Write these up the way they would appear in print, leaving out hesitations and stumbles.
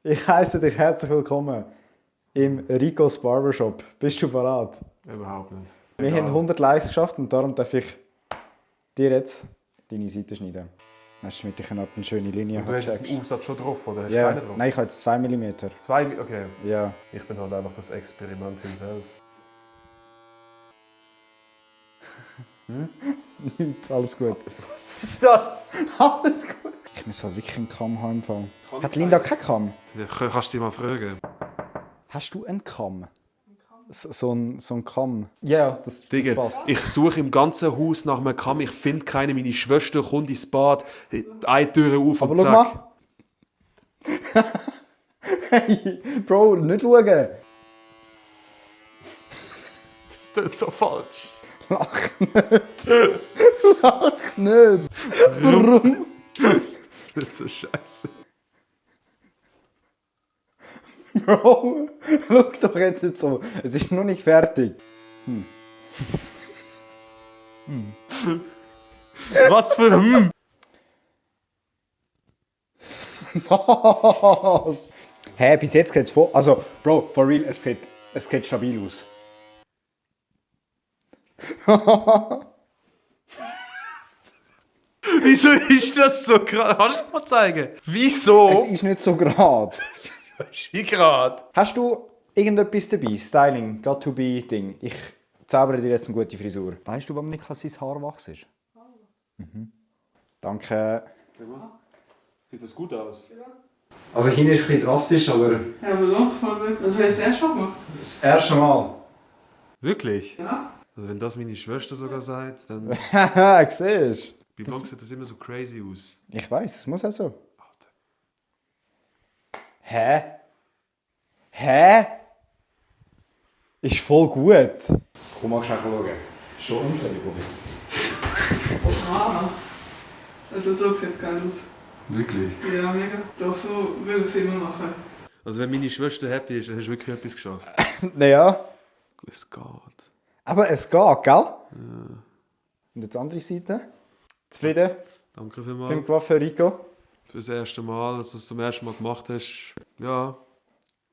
Ich heiße dich herzlich willkommen im Ricos Barbershop. Bist du bereit? Überhaupt nicht. Wir haben 100 Likes geschafft und darum darf ich dir jetzt deine Seite schneiden. Hast du mit dich eine schöne Linie Und du hast jetzt checkst. einen Aufsatz schon drauf, oder hast du Ja, keinen drauf? nein, ich habe jetzt 2 mm. 2 okay. Ja. Ich bin halt einfach das Experiment himself. Nichts, alles gut. Was ist das? Alles gut. Ich muss halt wirklich einen Kamm haben im Fall. Hat Linda keinen Kamm? Ja, kannst du sie mal fragen? Hast du einen Kamm? So ein Kamm? Ja, das Digga, passt. ich suche im ganzen Haus nach einem Kamm, ich finde keine. Meine Schwester kommt ins Bad, eine Tür auf Aber und schau zack. mal. Hey, Bro, nicht schauen. Das tut so falsch. Nicht. Warum? Das ist nicht so scheiße. Bro, schau doch jetzt nicht so. Es ist noch nicht fertig. Was für Was? Hä, bis jetzt sieht es voll... Also, Bro, for real, es sieht stabil aus. Wieso ist das so gerade? Kannst du mal zeigen? Wieso? Es ist nicht so gerade. Wie gerade? Hast du irgendetwas dabei? Styling, got to be Ding. Ich zaubere dir jetzt eine gute Frisur. Weißt du, warum Niklas sein Haar wachs ist? Danke. Sieht das gut aus? Also hinten ist ein bisschen drastisch, aber Ja, aber doch, voll gut. Also hast du erst schon gemacht? das erste Mal. Wirklich? Ja. Also wenn das meine Schwester sogar sagt, dann... Haha, siehst Bei Blanc sieht das immer so crazy aus. ich weiß, es muss auch so. Hä? Hä? Ist voll gut. Komm mal schnell schauen. Schon umständig, Ah. Also so sieht es geil aus. Wirklich? Ja, mega. Doch, so würde ich es immer machen. Also wenn meine Schwester happy ist, dann hast du wirklich etwas geschafft. Naja, Es geht. aber es geht, gell? Ja. Und die andere Seite. Zufrieden Danke beim vielmals. Coiffeur Rico. Für das erste Mal, dass du es zum ersten Mal gemacht hast. Ja,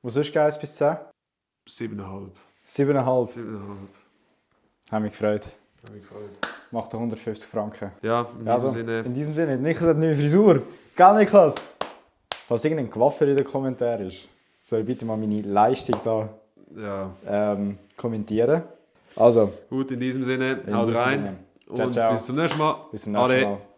Was ist 1 bis 10? 7,5. 7,5. 7,5. Haben mich gefreut. Hab mich gefreut. Macht 150 Franken. Ja, in Also, diesem Sinne. in diesem Sinne, Niklas hat eine neue Frisur. Gell, Niklas? Falls irgendein Coiffeur in den Kommentaren ist, soll ich bitte mal meine Leistung da Ja. kommentieren. Also, Gut, in diesem Sinne, in haut diesem rein. Sinne. Ciao, Und ciao. bis zum nächsten Mal. Bis zum nächsten Ade. Mal.